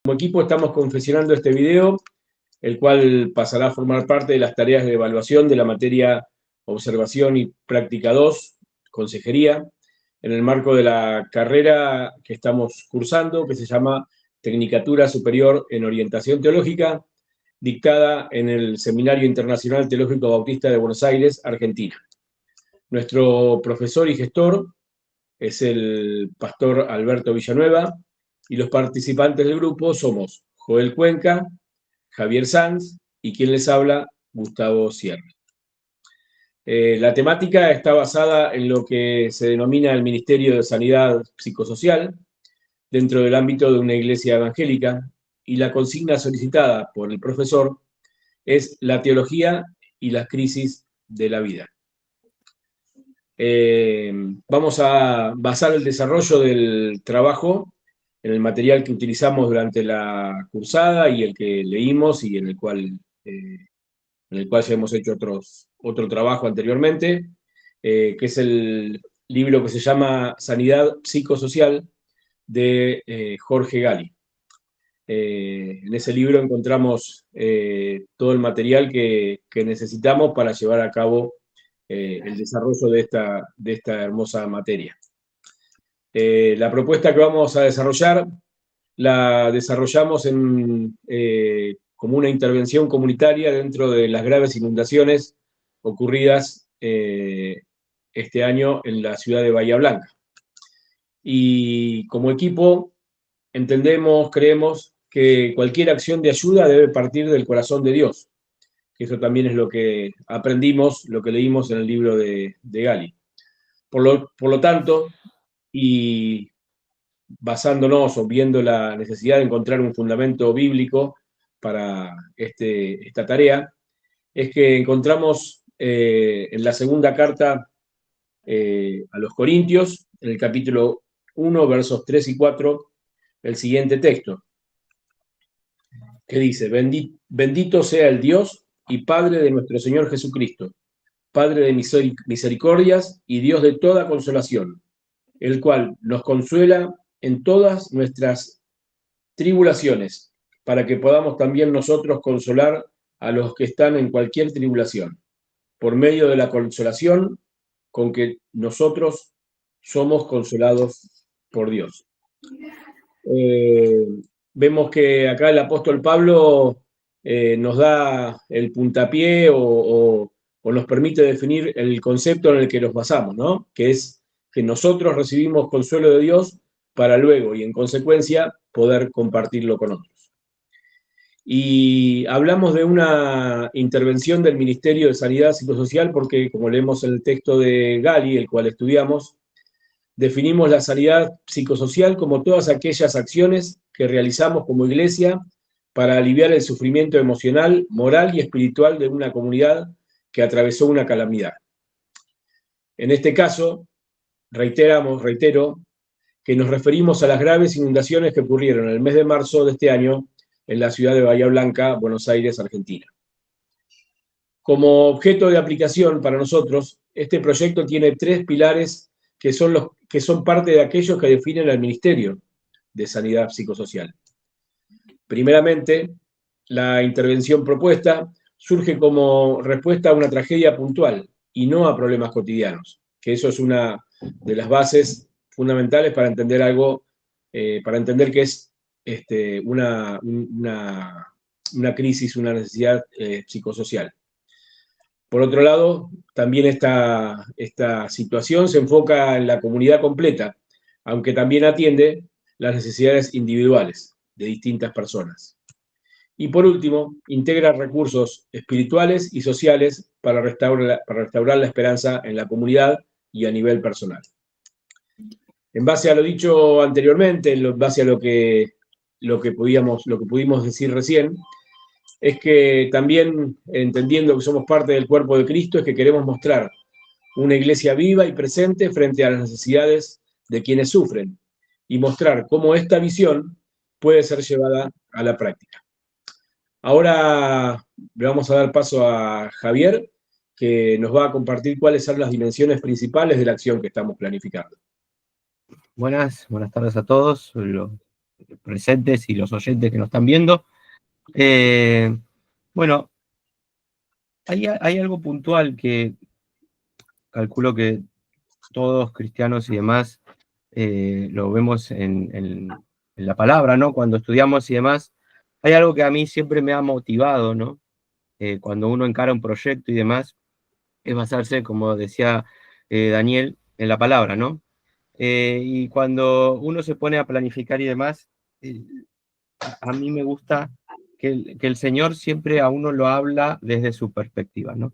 Como equipo estamos confeccionando este video, el cual pasará a formar parte de las tareas de evaluación de la materia Observación y Práctica 2, Consejería, en el marco de la carrera que estamos cursando, que se llama Tecnicatura Superior en Orientación Teológica, dictada en el Seminario Internacional Teológico Bautista de Buenos Aires, Argentina. Nuestro profesor y gestor es el pastor Alberto Villanueva, y los participantes del grupo somos Joel Cuenca, Javier Sanz y quien les habla, Gustavo Sierra. La temática está basada en lo que se denomina el Ministerio de Sanidad Psicosocial dentro del ámbito de una iglesia evangélica, y la consigna solicitada por el profesor es la teología y las crisis de la vida. Vamos a basar el desarrollo del trabajo en el material que utilizamos durante la cursada y el que leímos y en el cual ya hemos hecho otro trabajo anteriormente, que es el libro que se llama Sanidad Psicosocial de Jorge Gali. En ese libro encontramos todo el material que necesitamos para llevar a cabo el desarrollo de esta hermosa materia. La propuesta que vamos a desarrollar la desarrollamos como una intervención comunitaria dentro de las graves inundaciones ocurridas este año en la ciudad de Bahía Blanca. Y como equipo entendemos, creemos que cualquier acción de ayuda debe partir del corazón de Dios. Eso también es lo que aprendimos, lo que leímos en el libro de Gali. Por lo tanto, y basándonos o viendo la necesidad de encontrar un fundamento bíblico para esta tarea, es que encontramos en la segunda carta a los Corintios, en el capítulo 1, versos 3 y 4, el siguiente texto, que dice: bendito sea el Dios y Padre de nuestro Señor Jesucristo, Padre de misericordias y Dios de toda consolación, el cual nos consuela en todas nuestras tribulaciones, para que podamos también nosotros consolar a los que están en cualquier tribulación, por medio de la consolación con que nosotros somos consolados por Dios. Vemos que acá el apóstol Pablo nos da el puntapié o nos permite definir el concepto en el que nos basamos, ¿no? Que es que nosotros recibimos consuelo de Dios para luego y en consecuencia poder compartirlo con otros. Y hablamos de una intervención del Ministerio de Sanidad Psicosocial porque, como leemos en el texto de Gali, el cual estudiamos, definimos la sanidad psicosocial como todas aquellas acciones que realizamos como iglesia para aliviar el sufrimiento emocional, moral y espiritual de una comunidad que atravesó una calamidad. En este caso, reitero, que nos referimos a las graves inundaciones que ocurrieron en el mes de marzo de este año en la ciudad de Bahía Blanca, Buenos Aires, Argentina. Como objeto de aplicación para nosotros, este proyecto tiene 3 pilares que son parte de aquellos que definen al Ministerio de Sanidad Psicosocial. Primeramente, la intervención propuesta surge como respuesta a una tragedia puntual y no a problemas cotidianos, que eso es una de las bases fundamentales para entender para entender que es una crisis, una necesidad psicosocial. Por otro lado, también esta situación se enfoca en la comunidad completa, aunque también atiende las necesidades individuales de distintas personas. Y por último, integra recursos espirituales y sociales para restaurar la esperanza en la comunidad y a nivel personal. En base a lo dicho anteriormente, en base a lo que pudimos decir recién, es que también, entendiendo que somos parte del cuerpo de Cristo, es que queremos mostrar una iglesia viva y presente frente a las necesidades de quienes sufren y mostrar cómo esta visión puede ser llevada a la práctica. Ahora le vamos a dar paso a Javier, que nos va a compartir cuáles son las dimensiones principales de la acción que estamos planificando. Buenas tardes a todos. presentes y los oyentes que nos están viendo. Bueno, hay algo puntual que calculo que todos cristianos y demás lo vemos en la palabra, ¿no? Cuando estudiamos y demás, hay algo que a mí siempre me ha motivado, ¿no? Cuando uno encara un proyecto y demás, es basarse, como decía Daniel, en la palabra, ¿no? Y cuando uno se pone a planificar y demás, eh, a mí me gusta que el Señor siempre a uno lo habla desde su perspectiva, ¿no?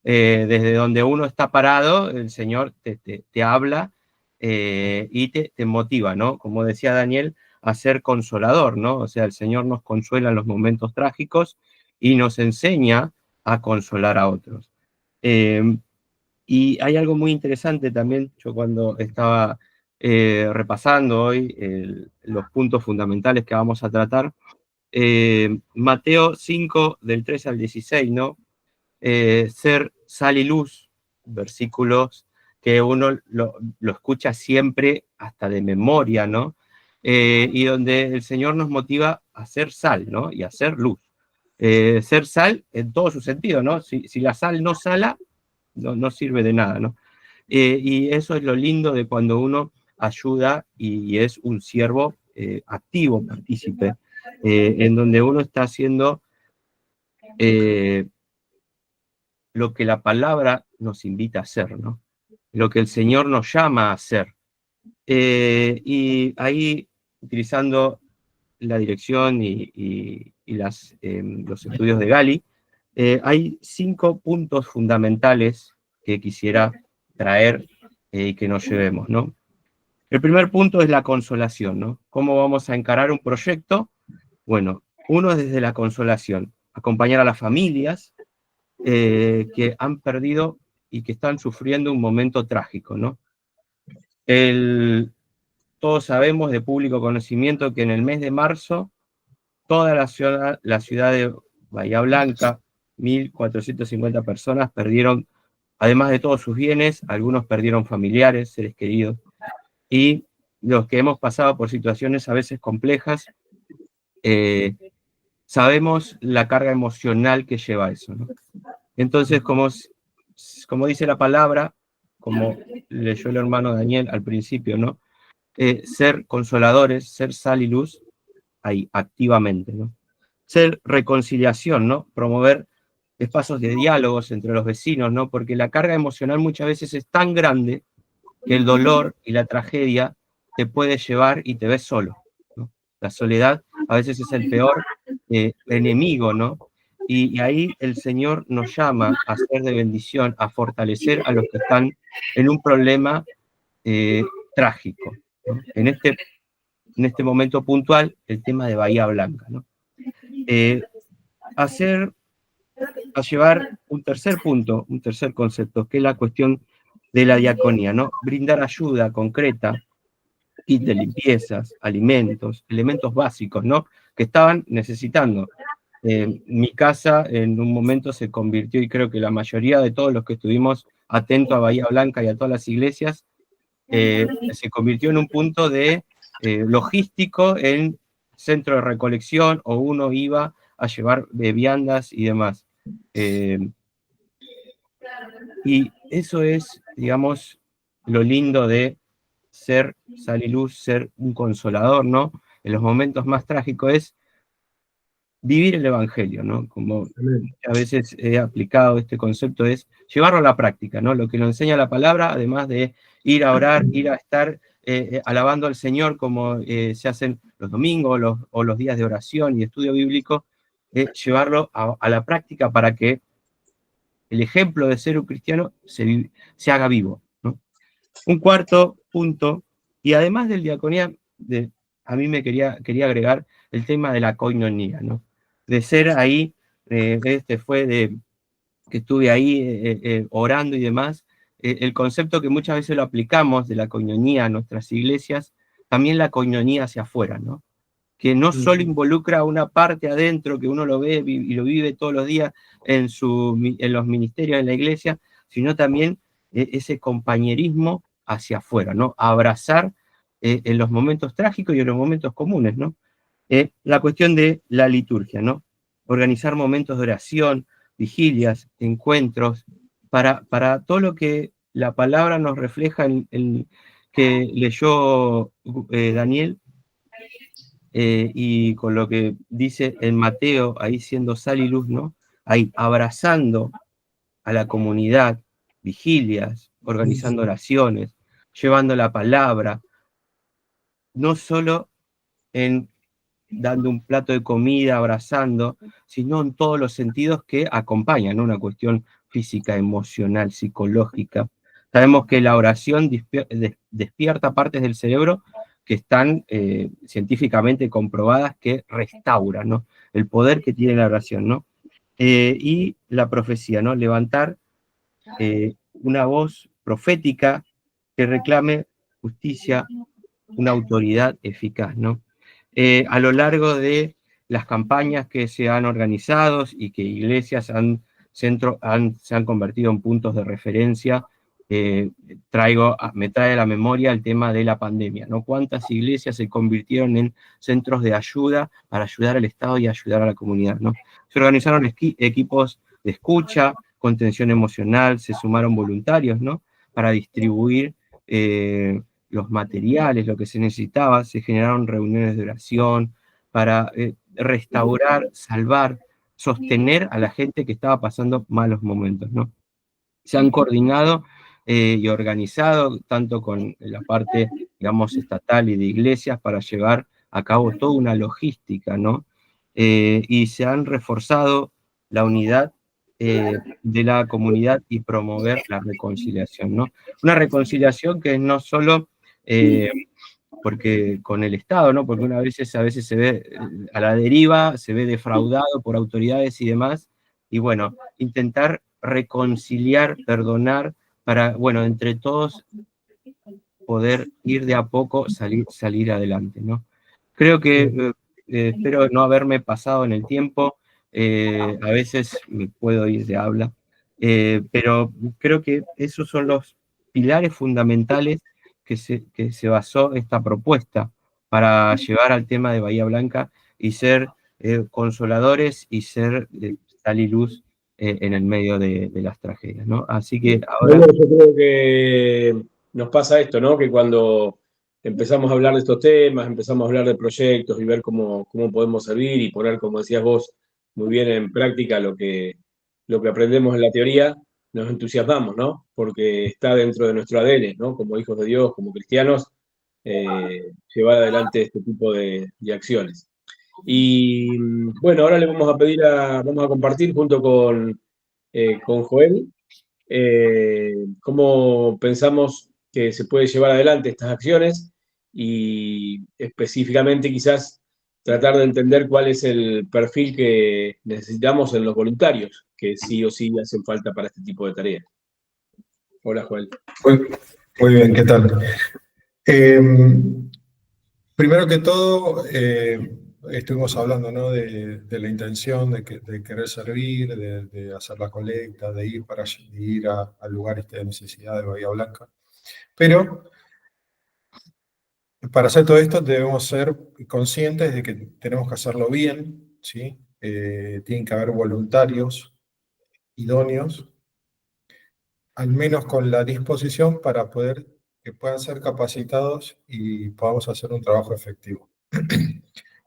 Desde donde uno está parado, el Señor te habla y te motiva, ¿no? Como decía Daniel, a ser consolador, ¿no? O sea, el Señor nos consuela en los momentos trágicos y nos enseña a consolar a otros. Y hay algo muy interesante también, yo cuando estaba repasando hoy los puntos fundamentales que vamos a tratar, Mateo 5, del 3 al 16, ¿no? Ser sal y luz, versículos que uno lo escucha siempre hasta de memoria, ¿no? Y donde el Señor nos motiva a ser sal, ¿no? Y a ser luz. Ser sal en todo su sentido, ¿no? Si la sal no sala, no sirve de nada, ¿no? Y eso es lo lindo de cuando uno ayuda y es un siervo activo, partícipe, en donde uno está haciendo lo que la palabra nos invita a hacer, ¿no? Lo que el Señor nos llama a hacer. Y ahí, utilizando la dirección y los estudios de Gali, hay 5 puntos fundamentales que quisiera traer y que nos llevemos, ¿no? El primer punto es la consolación, ¿no? ¿Cómo vamos a encarar un proyecto? Bueno, uno es desde la consolación, acompañar a las familias que han perdido y que están sufriendo un momento trágico, ¿no? Todos sabemos de público conocimiento que en el mes de marzo toda la ciudad de Bahía Blanca, 1.450 personas perdieron, además de todos sus bienes, algunos perdieron familiares, seres queridos, y los que hemos pasado por situaciones a veces complejas, sabemos la carga emocional que lleva eso, ¿no? Entonces, como dice la palabra, como leyó el hermano Daniel al principio, ¿no? Ser consoladores, ser sal y luz, ahí, activamente, ¿no? Ser reconciliación, ¿no? Promover espacios de diálogos entre los vecinos, ¿no? Porque la carga emocional muchas veces es tan grande que el dolor y la tragedia te puede llevar y te ves solo, ¿no? La soledad a veces es el peor enemigo, ¿no? Y ahí el Señor nos llama a ser de bendición, a fortalecer a los que están en un problema trágico, ¿no? En este momento puntual, el tema de Bahía Blanca, ¿no? A llevar un tercer punto, un tercer concepto, que es la cuestión de la diaconía, ¿no? Brindar ayuda concreta, kit de limpiezas, alimentos, elementos básicos, ¿no? Que estaban necesitando. Mi casa en un momento se convirtió, y creo que la mayoría de todos los que estuvimos atentos a Bahía Blanca y a todas las iglesias, se convirtió en un punto de logístico en centro de recolección, o uno iba a llevar viandas y demás. Y eso es, digamos, lo lindo de ser sal y luz, ser un consolador, ¿no? En los momentos más trágicos es vivir el Evangelio, ¿no? Como muchas veces he aplicado este concepto, es llevarlo a la práctica, ¿no? Lo que nos enseña la palabra, además de ir a orar, ir a estar alabando al Señor como se hacen los domingos o los días de oración y estudio bíblico, llevarlo a la práctica para que el ejemplo de ser un cristiano se haga vivo, ¿no? Un cuarto punto, y además del diaconía, a mí me quería agregar el tema de la coinonía, ¿no? De ser ahí, fue de que estuve ahí orando y demás, el concepto que muchas veces lo aplicamos de la coinonía a nuestras iglesias, también la coinonía hacia afuera, ¿no? Que no solo involucra una parte adentro, que uno lo ve y lo vive todos los días en los ministerios, en la iglesia, sino también ese compañerismo hacia afuera, ¿no? Abrazar en los momentos trágicos y en los momentos comunes, ¿no? La cuestión de la liturgia, ¿no? Organizar momentos de oración, vigilias, encuentros, para todo lo que la palabra nos refleja que leyó Daniel, y con lo que dice en Mateo, ahí siendo sal y luz, ¿no? Ahí abrazando a la comunidad, vigilias, organizando oraciones, llevando la palabra, no solo en dando un plato de comida, abrazando, sino en todos los sentidos que acompañan, ¿no? Una cuestión física, emocional, psicológica. Sabemos que la oración despierta partes del cerebro que están científicamente comprobadas que restauran, ¿no? El poder que tiene la oración, ¿no? Y la profecía, ¿no? Levantar una voz profética que reclame justicia, una autoridad eficaz, ¿no? A lo largo de las campañas que se han organizado y que iglesias se han convertido en puntos de referencia, me trae a la memoria el tema de la pandemia, ¿no? Cuántas iglesias se convirtieron en centros de ayuda para ayudar al Estado y ayudar a la comunidad, ¿no? Se organizaron equipos de escucha, contención emocional, se sumaron voluntarios, ¿no? Para distribuir los materiales, lo que se necesitaba, se generaron reuniones de oración para restaurar, salvar, sostener a la gente que estaba pasando malos momentos, ¿no? Se han coordinado y organizado tanto con la parte, digamos, estatal y de iglesias para llevar a cabo toda una logística, ¿no? Y se han reforzado la unidad de la comunidad y promover la reconciliación, ¿no? Una reconciliación que no solo porque con el Estado, ¿no? Porque a veces se ve a la deriva, se ve defraudado por autoridades y demás, y bueno, intentar reconciliar, perdonar, para, bueno, entre todos poder ir de a poco, salir adelante, ¿no? Creo que, espero no haberme pasado en el tiempo, a veces me puedo ir de habla, pero creo que esos son los pilares fundamentales que se basó esta propuesta para llevar al tema de Bahía Blanca y ser consoladores y ser sal y luz en el medio de las tragedias, ¿no? Así que ahora... Bueno, yo creo que nos pasa esto, ¿no? Que cuando empezamos a hablar de estos temas, empezamos a hablar de proyectos y ver cómo podemos servir y poner, como decías vos, muy bien en práctica lo que aprendemos en la teoría, nos entusiasmamos, ¿no? Porque está dentro de nuestro ADN, ¿no? Como hijos de Dios, como cristianos, llevar adelante este tipo de acciones. Y bueno, ahora le vamos a vamos a compartir junto con Joel cómo pensamos que se puede llevar adelante estas acciones y específicamente quizás tratar de entender cuál es el perfil que necesitamos en los voluntarios, que sí o sí hacen falta para este tipo de tareas. Hola, Joel. Muy bien, ¿qué tal? Primero que todo, estuvimos hablando, ¿no? de la intención de querer servir, de hacer la colecta, de ir a lugares de necesidad de Bahía Blanca. Pero para hacer todo esto debemos ser conscientes de que tenemos que hacerlo bien, ¿sí? Tienen que haber voluntarios idóneos, al menos con la disposición para que puedan ser capacitados y podamos hacer un trabajo efectivo.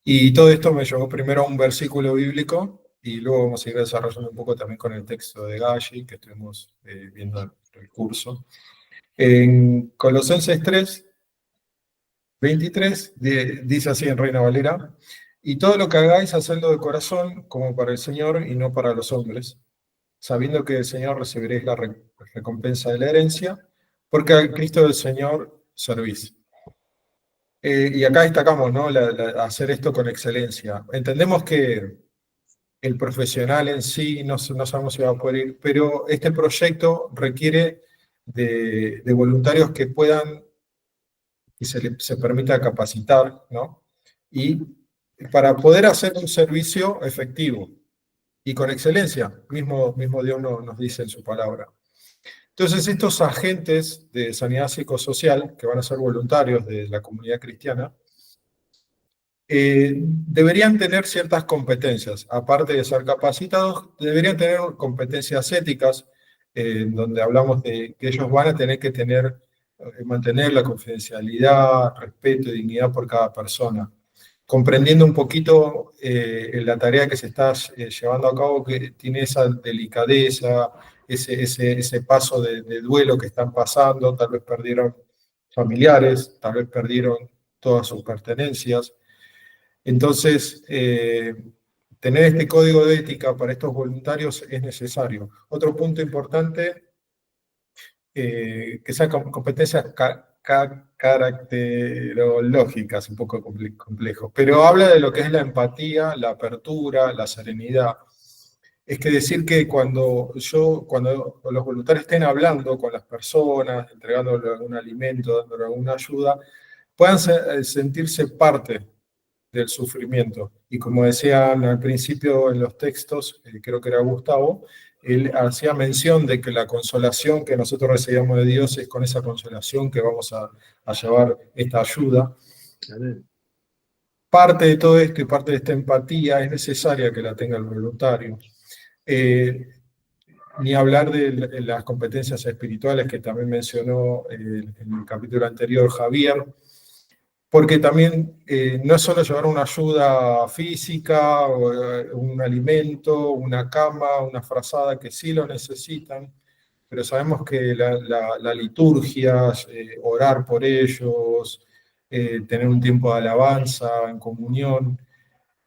Y todo esto me llevó primero a un versículo bíblico y luego vamos a ir desarrollando un poco también con el texto de Galli, que estuvimos viendo el curso. En Colosenses 3, 23, dice así en Reina Valera: y todo lo que hagáis, hacedlo de corazón, como para el Señor y no para los hombres, sabiendo que del Señor recibiréis la recompensa de la herencia, porque al Cristo del Señor servís. Y acá destacamos, ¿no? Hacer esto con excelencia. Entendemos que el profesional en sí no sabemos si va a poder ir, pero este proyecto requiere de voluntarios que puedan y se permita capacitar, ¿no? Y para poder hacer un servicio efectivo y con excelencia, mismo Dios nos dice en su palabra. Entonces, estos agentes de sanidad psicosocial, que van a ser voluntarios de la comunidad cristiana, deberían tener ciertas competencias, aparte de ser capacitados, deberían tener competencias éticas, donde hablamos de que ellos van a tener que mantener la confidencialidad, respeto y dignidad por cada persona, comprendiendo un poquito la tarea que se está llevando a cabo, que tiene esa delicadeza, ese paso de duelo que están pasando, tal vez perdieron familiares, tal vez perdieron todas sus pertenencias. Entonces, tener este código de ética para estos voluntarios es necesario. Otro punto importante, que sean competencias caracterológicas, un poco complejo, pero habla de lo que es la empatía, la apertura, la serenidad. Es que decir que cuando los voluntarios estén hablando con las personas, entregándole algún alimento, dándole alguna ayuda, puedan sentirse parte del sufrimiento. Y como decían al principio en los textos, creo que era Gustavo, él hacía mención de que la consolación que nosotros recibimos de Dios es con esa consolación que vamos a llevar esta ayuda. Parte de todo esto y parte de esta empatía es necesaria que la tenga el voluntario. Ni hablar de las competencias espirituales que también mencionó en el capítulo anterior Javier, porque también no es solo llevar una ayuda física, o, un alimento, una cama, una frazada, que sí lo necesitan, pero sabemos que la liturgia, orar por ellos, tener un tiempo de alabanza, en comunión,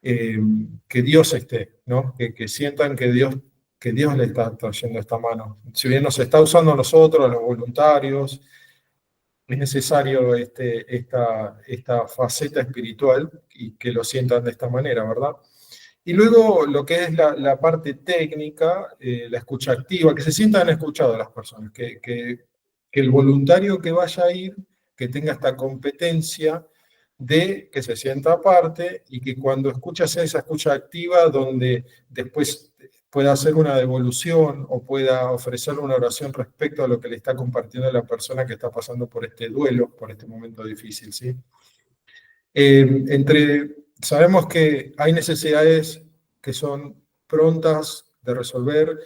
que Dios esté, ¿no? Que sientan que Dios le está trayendo esta mano. Si bien nos está usando a nosotros, a los voluntarios, es necesario esta faceta espiritual y que lo sientan de esta manera, ¿verdad? Y luego lo que es la parte técnica, la escucha activa, que se sientan escuchadas las personas, que el voluntario que vaya a ir, que tenga esta competencia de que se sienta aparte y que cuando escuchas esa escucha activa, donde después pueda hacer una devolución o pueda ofrecer una oración respecto a lo que le está compartiendo la persona que está pasando por este duelo, por este momento difícil, ¿sí? Sabemos que hay necesidades que son prontas de resolver,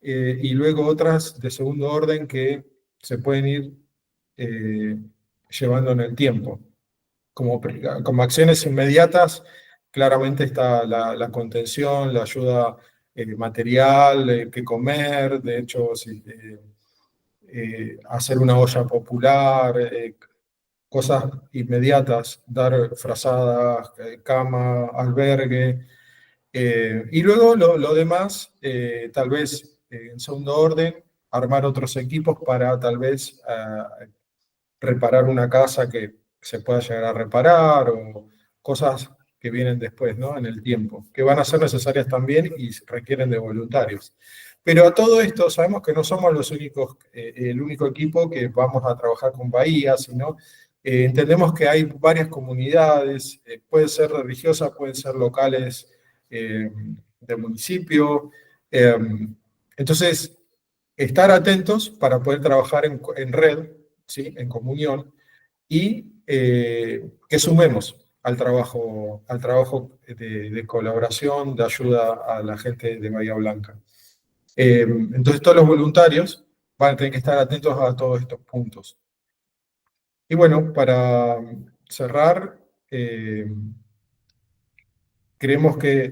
y luego otras de segundo orden que se pueden ir llevando en el tiempo. Como acciones inmediatas, claramente está la contención, la ayuda material, que comer, de hecho, hacer una olla popular, cosas inmediatas, dar frazadas, cama, albergue, y luego lo demás, tal vez en segundo orden, armar otros equipos para tal vez reparar una casa que se pueda llegar a reparar, o cosas que vienen después, ¿no? En el tiempo, que van a ser necesarias también y requieren de voluntarios. Pero a todo esto sabemos que no somos los únicos, el único equipo que vamos a trabajar con Bahía, sino entendemos que hay varias comunidades, pueden ser religiosas, pueden ser locales, del municipio. Entonces, estar atentos para poder trabajar en red, ¿sí? En comunión, y que sumemos al trabajo de colaboración, de ayuda a la gente de Bahía Blanca. Entonces todos los voluntarios van a tener que estar atentos a todos estos puntos. Y bueno, para cerrar, creemos que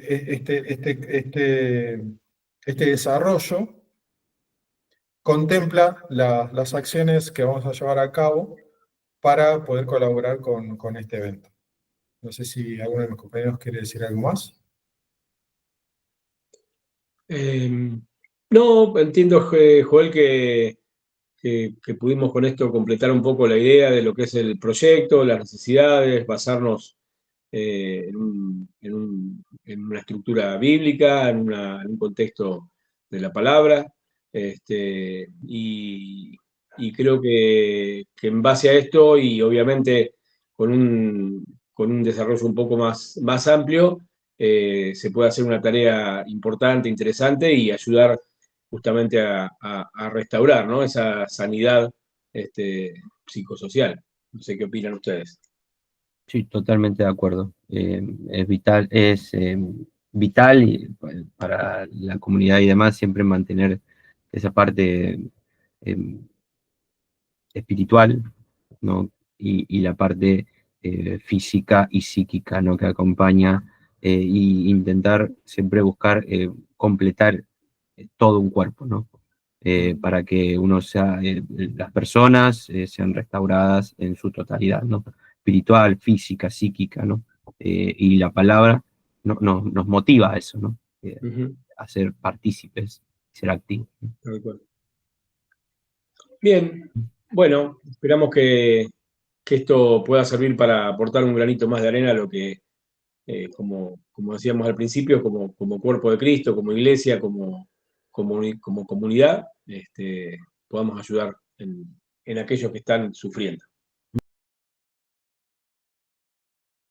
este desarrollo contempla las acciones que vamos a llevar a cabo para poder colaborar con este evento. No sé si alguno de mis compañeros quiere decir algo más. No, entiendo, Joel, que pudimos con esto completar un poco la idea de lo que es el proyecto, las necesidades, basarnos en una estructura bíblica, en un contexto de la palabra, y creo que en base a esto, y obviamente con un desarrollo un poco más amplio, se puede hacer una tarea importante, interesante, y ayudar justamente a restaurar, ¿no? Esa sanidad psicosocial. No sé qué opinan ustedes. Sí, totalmente de acuerdo. Es vital para la comunidad y demás siempre mantener esa parte eh, espiritual, ¿no? Y la parte física y psíquica, ¿no? Que acompaña y intentar siempre buscar completar todo un cuerpo, ¿no? Para que las personas sean restauradas en su totalidad, ¿no? Espiritual, física, psíquica, ¿no? Y la palabra nos motiva a eso, ¿no? A ser partícipes, ser activos, ¿no? Tal cual. Bien, bueno, esperamos que esto pueda servir para aportar un granito más de arena a lo que, como decíamos al principio, como cuerpo de Cristo, como iglesia, como comunidad, podamos ayudar en aquellos que están sufriendo.